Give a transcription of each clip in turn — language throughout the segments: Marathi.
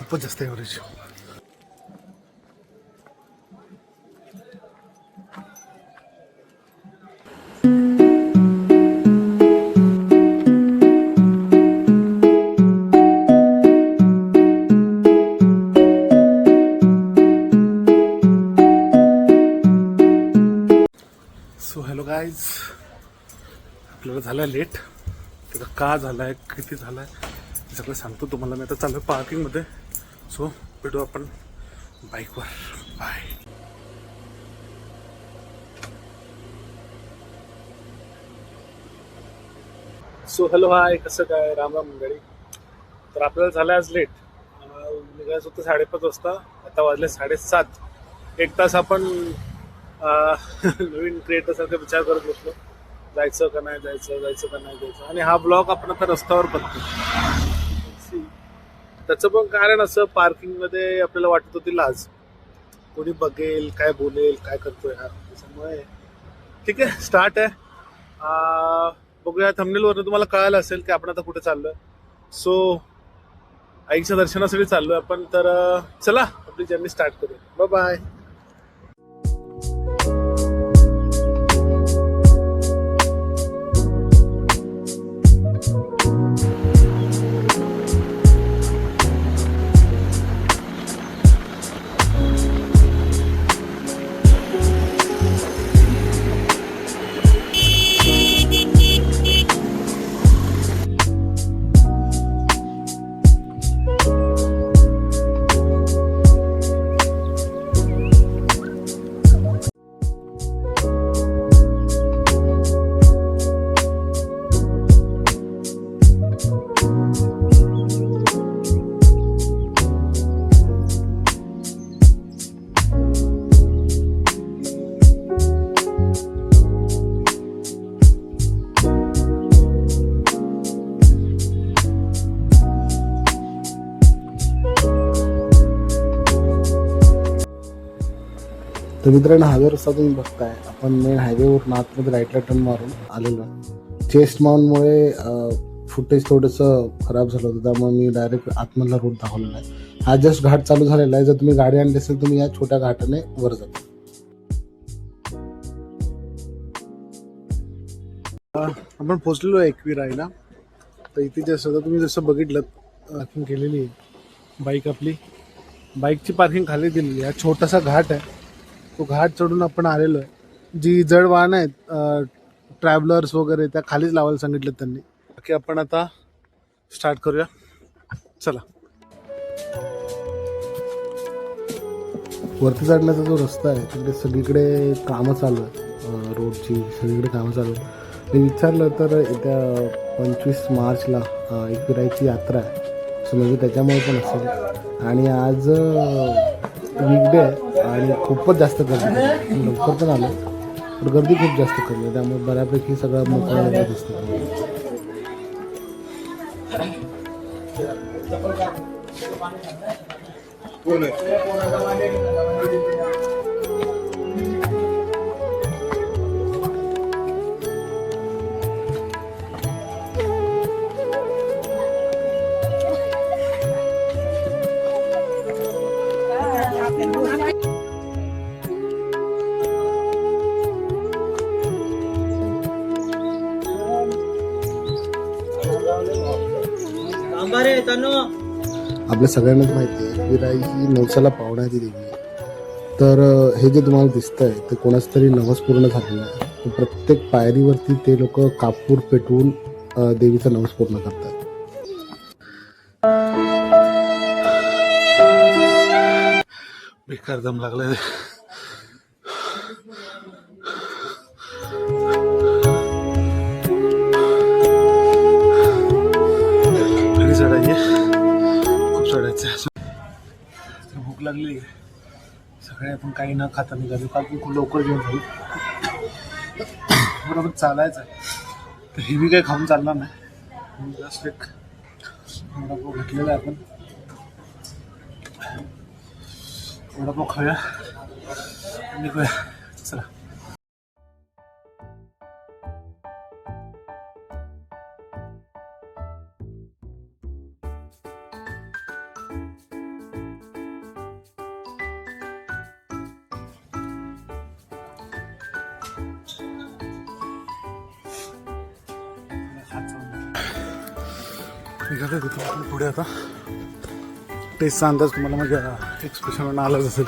खूपच जास्त एव्हरेज. सो हॅलो गाईज, आपल्याला झालं लेट. त्याचा का झाला आहे, किती झाला आहे सगळं सांगतो तुम्हाला. मी आता चालू आहे पार्किंगमध्ये. सो भेटू आपण बाईकवर. बाय. सो हॅलो हाय, कसं काय, राम राम मंडळी. तर आपल्याला झालं आज लेट. निघायचं होतं 5:30 वाजता, आता वाजले 7:30. एक तास आपण नवीन क्रिएटरसारखा विचार करत बसलो, जायचं का नाही जायचं, जायचं का नाही जायचं. आणि हा ब्लॉग आपण आता रस्त्यावर करतो. त्याचं पण कारण असं, पार्किंगमध्ये आपल्याला वाटत होती लाज, कोणी बघेल, काय बोलेल, काय करतोय हा. त्याच्यामुळे ठीक आहे, स्टार्ट आहे. बघूया, थंबनेलवरून तुम्हाला कळालं असेल की आपण आता कुठे चाललोय. सो आईच्या दर्शनासाठी चाललोय आपण. तर चला आपली जर्नी स्टार्ट करूया. Bye bye. तर मित्रांनो, हा जो रस्ता तुम्ही बघताय, आपण मेन हायवेवरून आतमध्ये राईटला टर्न मारून आलेलो आहे. चेस्ट माउंटमुळे फुटेज थोडंसं खराब झालं होतं, त्यामुळे मी डायरेक्ट आतमधला रूट दाखवलेला आहे. हा जस्ट घाट चालू झालेला आहे. जर तुम्ही गाडी आणली असेल तुम्ही या छोट्या घाटाने वर जाता. आपण पोहोचलेलो आहे एकविराईला. तर इथे जसं तुम्ही बघितलं, पार्किंग केलेली आहे बाईक आपली. बाईकची पार्किंग खाली दिलेली आहे. छोटासा घाट आहे, तो घाट चढून आपण आलेलो आहे. जी जड वाहनं आहेत, ट्रॅव्हलर्स वगैरे, त्या खालीच लावायला सांगितलं त्यांनी. बाकी आपण आता स्टार्ट करूया, चला. वरती चढण्याचा जो रस्ता आहे तिकडे सगळीकडे कामं चालू आहेत, रोडची सगळीकडे कामं चालू आहेत. मी विचारलं तर येत्या 25 मार्चला एकविराईची यात्रा आहे, सो म्हणजे त्याच्यामुळे पण असेल. आणि आज वीकडे आहे आणि खूपच जास्त गर्दी आहे. लवकर पण आलं पण गर्दी खूप जास्त कमी आहे, त्यामुळे बऱ्यापैकी सगळं मोकळं दिसतं. आपल्या सगळ्यांनाच माहिती आहे एकविराई ही नवसाला पावणारी देवी आहे. तर हे जे तुम्हाला दिसतंय ते कोणाच तरी नवस पूर्ण झालेलं आहे. प्रत्येक पायरीवरती ते लोक कापूर पेटवून देवीचा नवस पूर्ण करतात. बेकार दम लागलाय. खूप चढायचं, भूक लागली. सगळे आपण काही न खाता निघालो, कारण खूप लवकर जेवण झालं. बरोबर चालायचं आहे, तर हेवी काही खाऊन चालणार नाही. जस्ट एक वडापाव घेतलेला आहे आपण, वडापाव खाऊया निघूया, चला. निघाले तिथून पुढे आता. टेस्टचा अंदाज तुम्हाला माझ्या एक्सप्रेशनवरून आलाच असेल.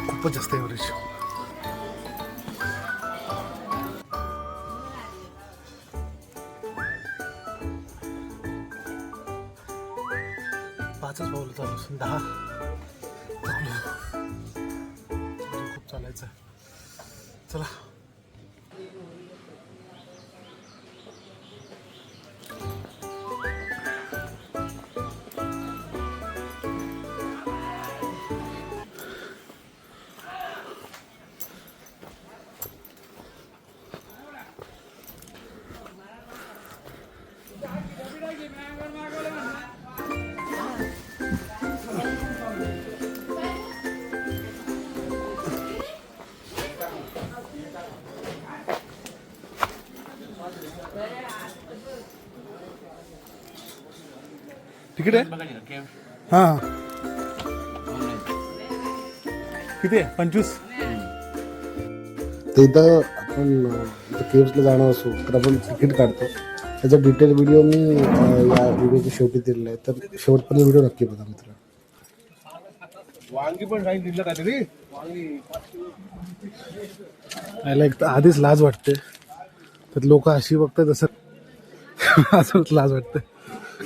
खूपच जास्त एव्हरेज. पाचच पावलं चालू असून 10 खूप चालायचं. चला. तिकीट आहे? हां. किती आहे? 25. तर इथं आपण केव्सला जाणार असो तर आपण तिकीट काढतो. त्याचा डिटेल व्हिडिओ मी या व्हिडिओच्या शेवटी दिलेला आहे, तर शेवटपर्यंत व्हिडिओ नक्की बघा मित्र. वांगी पण काही दिलं का तरी. याला एक तर आधीच लाज वाटते, तर लोक अशी बघतात जसं असं लाज वाटते.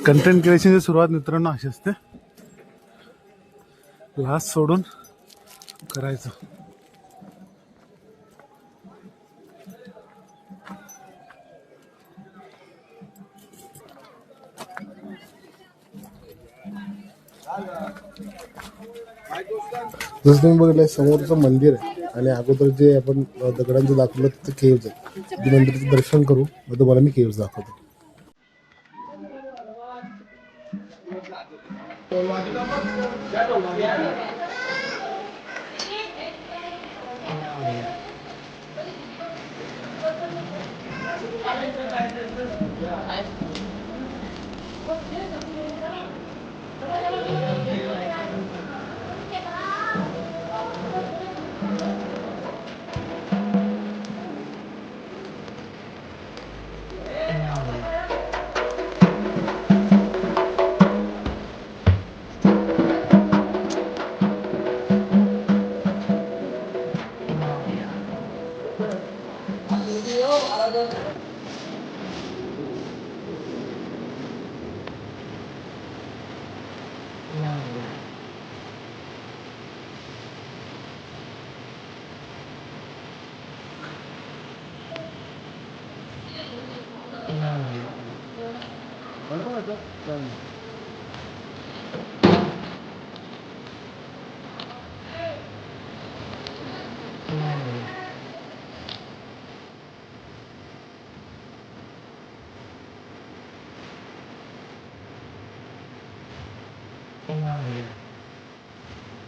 कंटेंट क्रिएशनची सुरुवात मित्रांनो अशी असते, लाज सोडून करायचं. जसं तुम्ही बघितलं समोरचं मंदिर आहे आणि अगोदर जे आपण दगडांचं दाखवलं तिथं केव्ज आहे. ती मंदिराचं दर्शन करू, मग तुम्हाला मी केव्ज दाखवतो.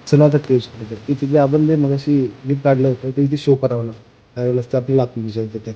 चला आता केव्ज कडे. तिथे आपण जे मगाशी लिफ्ट काढलं होतं ते इथे शो करावं लागतं. त्यावेळेस ते आपल्याला आतमध्ये जायचं ते.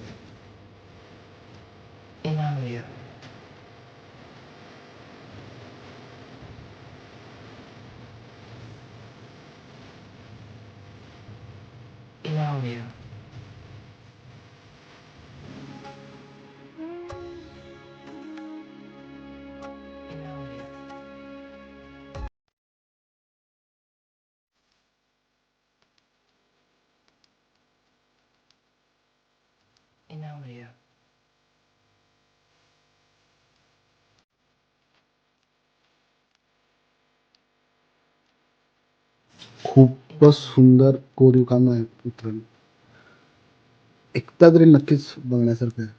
खूपच सुंदर कोरीव काम आहे मित्रांनो. एकदा तरी नक्कीच बघण्यासारखं आहे.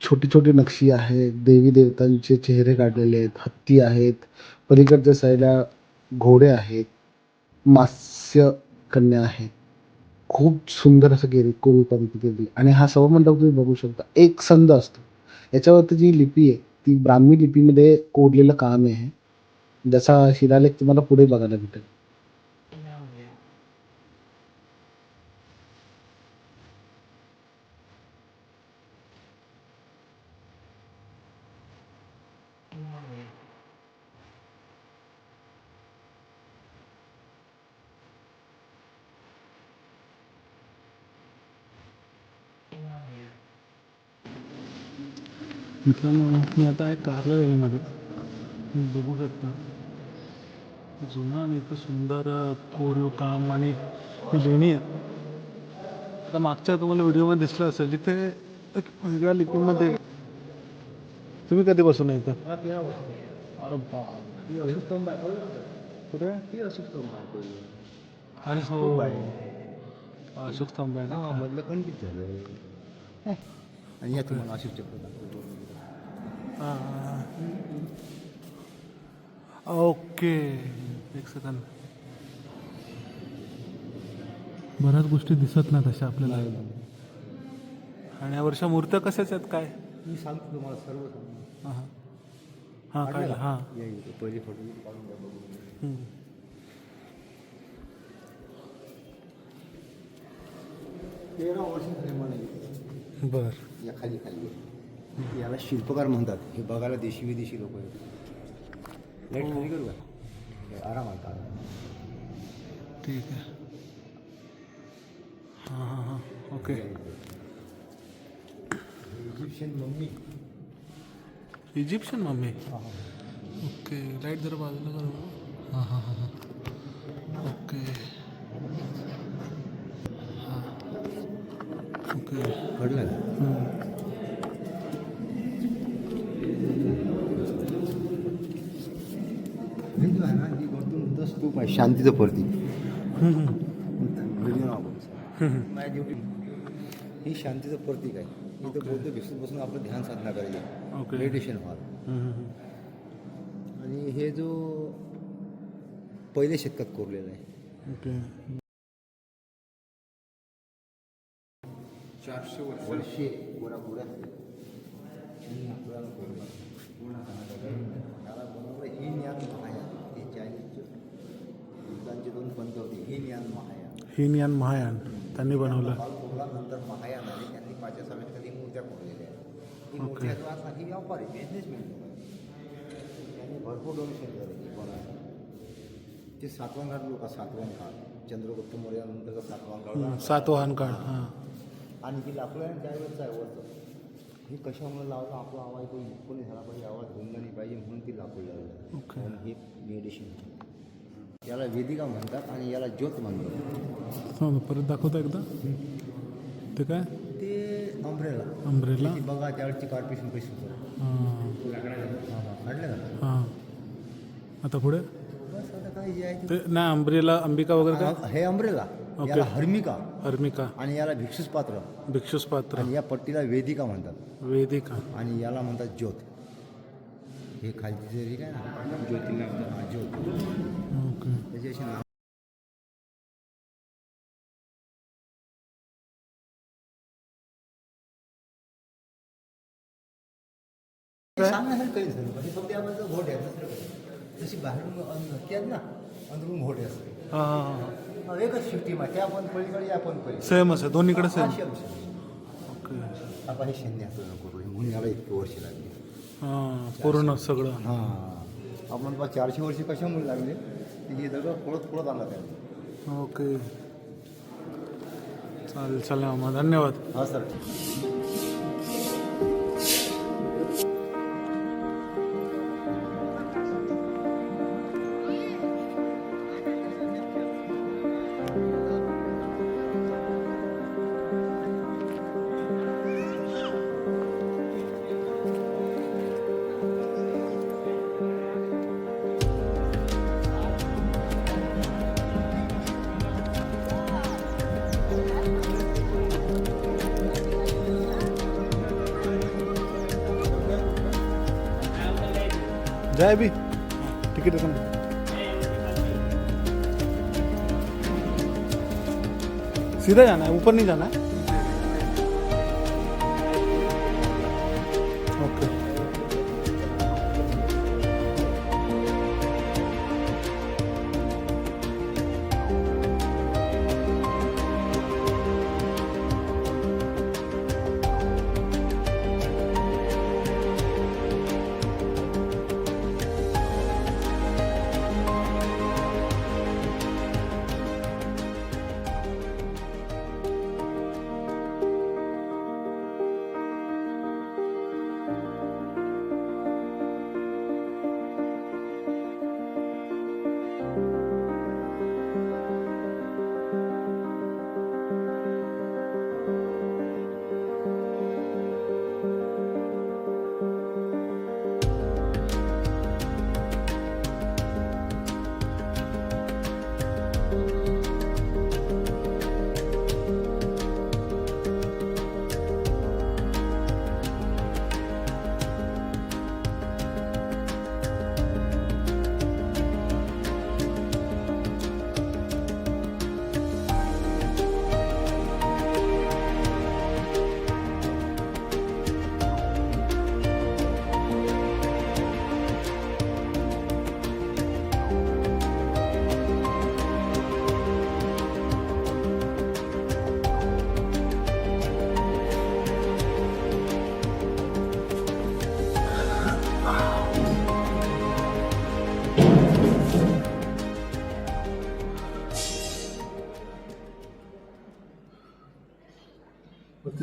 छोटी छोटी नक्षी आहे, देवी देवतांचे चेहरे काढलेले आहेत, हत्ती आहेत, पलीकडच्या साईडला घोडे आहेत, मात्स्य कन्या आहे. खूप सुंदर असं कोरीव काम केलेलं आणि हा सभामंडप तुम्ही बघू शकता एक संद असतो. याच्यावरती जी लिपी आहे ती ब्राह्मी लिपीमध्ये कोरलेलं काम आहे. जसा शिलालेख तुम्हाला पुढे बघायला भेटेल. मित्रांनो मी आता आहे कार्यालयामध्ये तुम्ही बघू शकता जुना आणि इथं सुंदर कोरीव काम आणि ही लेणी आहे. आता मागच्या तुम्हाला व्हिडिओमध्ये दिसलं असेल जिथे एक वेगळ्या लिपीमध्ये तुम्ही कधी बसून इथं अरे कुठे अरे हो अशोक स्तंभ आहे ना मधलं खंडित झालं आणि या तुम्हाला अशोक चक्र दाखवतो. ओके एक सेकंद बऱ्याच गोष्टी दिसत नाही तशा आपल्याला आणि या वर्षा मूर्त्या कशाच आहेत काय मी सांगतो तुम्हाला सर्व सांगतो. हां हां काय हां या इथे पहिले फोटो काढून द्या बघू. हम्म. 13 वर्ष झाले मला इथे. बर या खाली खाली याला शिल्पकार म्हणतात. हे बघायला देशी विदेशी लोक आहेत. लाईट खाली करू का हे आरामात आराम. ठीक आहे हां हां हां okay Egyptian mummy Egyptian mummy okay light जरा बाजूला करू हां हां हां हां ओके हां ओके कळलं ना? हे जो आहे ना ही गौतम बुद्ध स्तूप आहे शांतीचं प्रतीक. व्हिडिओ नाव माझ्या ड्युटी ही शांतीचं प्रतीक आहे. इथं बौद्ध भिक्षू बसून आपलं ध्यान साधना करायची ओके मेडिटेशन हॉल. आणि हे जो पहिल्या शतकात कोरलेला आहे. ओके 400 वर्षे गोरा गोरा आपल्याला पूर्ण त्याला बनवलं हे ज्ञान महायान. ते चायनीजचे बुद्धांचे 2 पंथ होते हे ज्ञान महायान. हिनयान महायान त्यांनी बनवलं काल कोरला नंतर महायान आले. त्यांनी 5व्या शतकात ही मूर्त्या कोरलेल्या आहेत. ही मूर्त्या जो आता ही व्यापारी बिझनेसमॅन त्यांनी भरपूर डोनेशन केलं कोणाला. ते सातवाहन लोक सातवाहन काळ चंद्रगुप्त मौर्यानंतर सातवाहन काळ सातवाहन काळ हां आणि ही लाकूड आहे त्यावेळेचं आहे वरचं. हे कशामुळे लावलं आपला आवाज कोणी झाला पाहिजे आवाज घुमला नाही पाहिजे म्हणून ती लाकूड लावलं. ओके आणि हे मेडिसिन याला वेदिका म्हणतात आणि याला ज्योत म्हणतात. हो परत दाखवता एकदा ते काय ते अम्ब्रेला अम्ब्रेला बघा त्यावेळची कार्पेशन कशी होतं हां काढलं ना. हां आता पुढे बस आता काय जे आहे ते नाही अंब्रेला अंबिका वगैरे काय ते हे अम्ब्रेला याला हर्मिका हर्मिका आणि याला भिक्षुस पात्र भिक्षुस पात्र आणि या पट्टीला वेदिका म्हणतात वेदिका आणि याला म्हणतात ज्योत. हे खालची जरी काय ना ज्योतीला म्हणतात हा ज्योत. ओके त्याची अशी नाव सांगण्यासारखं काहीच नाही. म्हणजे फक्त यामध्ये घोट आहे दुसरं काही. जशी बाहेरून नक्की आहेत ना अंदरून घोट असते. हां हां हां एकच शिफ्टी मग त्या पण पलीकडे या पण पलीकडे सेमच आहे दोन्हीकडे सेम अशी ओके आपण हे शून्य असं नको करू म्हणून याला इतकी वर्ष लागली. हां पूर्ण सगळं हां आपण बा 400 वर्ष कशामुळे लागले की हे सगळं पळत आला त्याला. ओके चालेल चला मग धन्यवाद हा सर. जय भी टिकट सीधा जाना है ऊपर नहीं जाना है ओके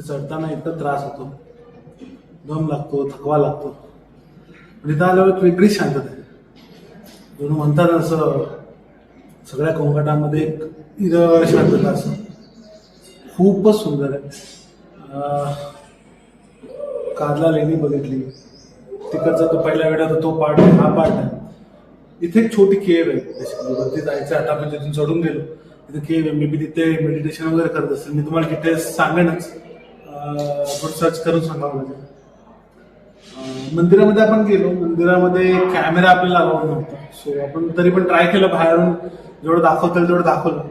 चढताना इतका त्रास होतो, दम लागतो, थकवा लागतो. आणि इथं आल्यावर एक वेगळीच शांतता आहे. जणू म्हणतात असं सगळ्या कोंगाटामध्ये एक इरळ शांतता असं. खूपच सुंदर आहे. कारला लेणी बघितली, तिकडचा तो पहिला वेळा तो पार्ट आहे, हा पार्ट आहे. इथे एक छोटी केव आहे, basically. वरती जायचं आता आपण तिथून चढून गेलो तिथे केव आहे. मे बी तिथे मेडिटेशन वगैरे करत असेल. मी तुम्हाला डिटेल्स सांगेनच, थोडं सर्च करून सांगावं लागेल. मंदिरामध्ये आपण गेलो, मंदिरामध्ये कॅमेरा आपल्याला अलाउड नव्हता. सो आपण तरी पण ट्राय केलं, बाहेरून जेवढं दाखवता येईल तेवढं दाखवलं.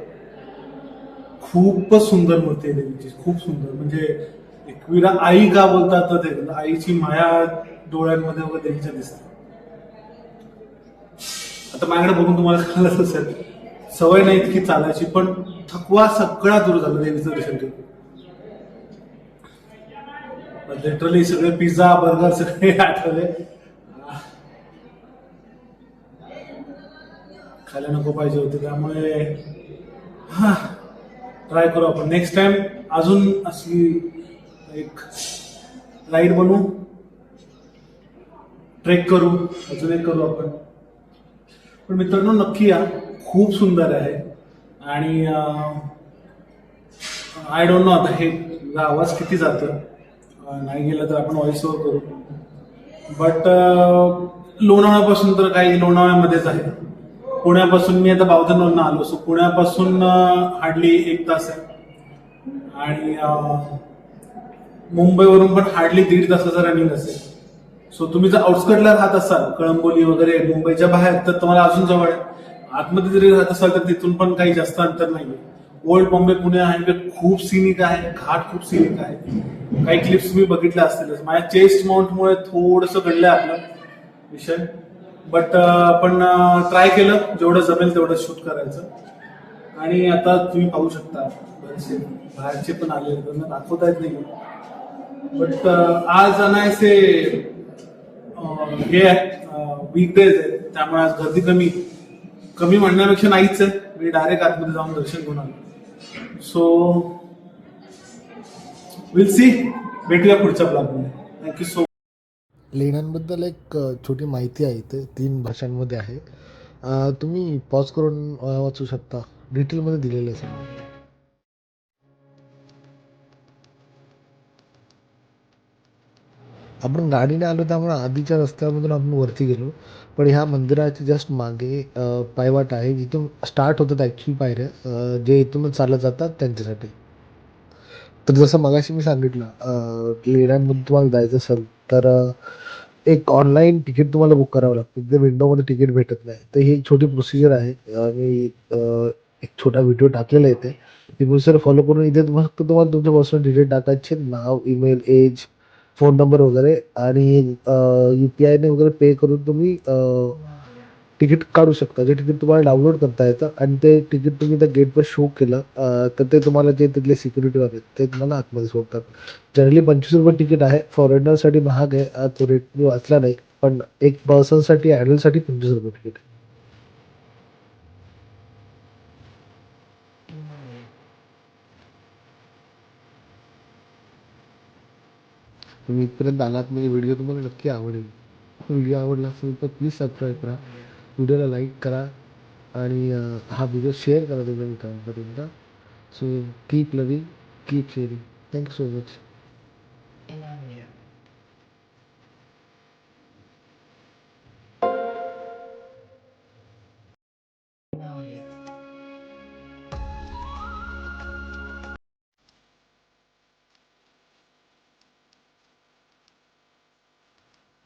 खूपच सुंदर मूर्ती आहे देवीची, खूप सुंदर. म्हणजे एकविरा आई का बोलतात तर ते आईची माया डोळ्यांमध्ये वगैरे देवीच्या दिसते. आता माझ्याकडे बघून तुम्हाला कळलंच असेल, सवय नाही इतकी चालायची, पण थकवा सगळा दूर झाला देवीचं दर्शन घेऊन. लिटरली सगळे पिझ्झा बर्गर सगळे आठवले. खायला नको पाहिजे होते, त्यामुळे हा ट्राय करू आपण नेक्स्ट टाइम. अजून अशी एक राईड बनवू, ट्रेक करू, अजून एक करू आपण. पण मित्रांनो नक्की या, खूप सुंदर आहे. आणि आय डोंट नो आता हे आवाज किती जातं, नाही गेला तर आपण व्हॉइस ओव्हर करू. बट लोणावळ्यापासून तर काही लोणावळ्यामध्येच आहे. पुण्यापासून मी आता बावधनवरून आलो, सो पुण्यापासून हार्डली 1 तास आहे. आणि मुंबईवरून पण हार्डली 1.5 तासाचं रनिंग असेल. सो तुम्ही जर आउटस्कटला राहत असाल, कळंबोली वगैरे मुंबईच्या बाहेर, तर तुम्हाला अजून जवळ आहे. आतमध्ये जरी राहत असाल तर तिथून पण काही जास्त अंतर नाहीये. ओल्ड बॉम्बे पुणे हायवे खूप सिनिक आहे, घाट खूप सिनिक आहे. काही क्लिप्स मी बघितल्या असतीलच. माझ्या चेस्ट माउंटमुळे थोडंसं घडलंय आपलं विषय, बट आपण ट्राय केलं, जेवढं जमेल तेवढं शूट करायचं. आणि आता तुम्ही पाहू शकता बरेचसे बाहेरचे पण आले, त्यांना दाखवता येत नाही. बट आज अनायसे हे आहे, वीकडेज आहे, त्यामुळे आज गर्दी कमी म्हणण्यापेक्षा नाहीच आहे. मी डायरेक्ट आतमध्ये जाऊन दर्शन घेऊन आलो. सो विल सी, भेटूया पुढच्या ब्लॉगमध्ये. Thank you so much. लेण्यांबद्दल एक छोटी माहिती आहे, इथे 3 भाषांमध्ये आहे. तुम्ही पॉज करून वाचू शकता, डिटेलमध्ये दिलेलं आहे सगळं. आपण गाडीने आलो त्यामुळे आधीच्या रस्त्यामधून आपण वरती गेलो, पण ह्या मंदिराच्या जस्ट मागे पायवाट आहे, जिथून स्टार्ट होतात ॲक्च्युली पायऱ्या, जे इथूनच चालत जातात त्यांच्यासाठी. तर जसं मगाशी मी सांगितलं, लेण्यांमध्ये तुम्हाला जायचं असेल तर एक ऑनलाईन तिकीट तुम्हाला बुक करावं लागतं. तिथे विंडोमध्ये तिकीट भेटत नाही. तर ही एक छोटी प्रोसिजर आहे. मी एक छोटा व्हिडिओ टाकलेला आहे इथे. ती प्रोसिजर फॉलो करून इथे फक्त तुम्हाला तुमच्या पर्सनल डिटेल टाकायचे, नाव, ईमेल, एज, फोन नंबर वगैरे, आणि UPI ने वगैरे पे करून तुम्ही तिकीट काढू शकता. जे तिकीट तुम्हाला डाउनलोड करता येतं, आणि ते तिकीट तुम्ही त्या गेटवर शो केलं तर ते तुम्हाला जे तिथले सिक्युरिटीवाले आहेत ते तुम्हाला आतमध्ये सोडतात. जनरली ₹25 तिकीट आहे. फॉरेनरसाठी महाग आहे, तो रेट मी वाचला नाही. पण एक पर्सनसाठी, ॲडल्टसाठी ₹25 तिकीट आहे. तुम्ही इथपर्यंत आलात म्हणजे व्हिडिओ तुम्हाला नक्की आवडेल. व्हिडिओ आवडला असेल तर प्लीज सबस्क्राईब करा, व्हिडिओला लाईक करा, आणि हा व्हिडिओ शेअर करा तुमच्या मित्रांपर्यंत. So keep loving, keep sharing. Thank you so much.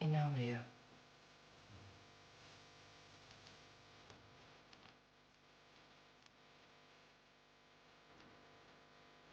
In Audio.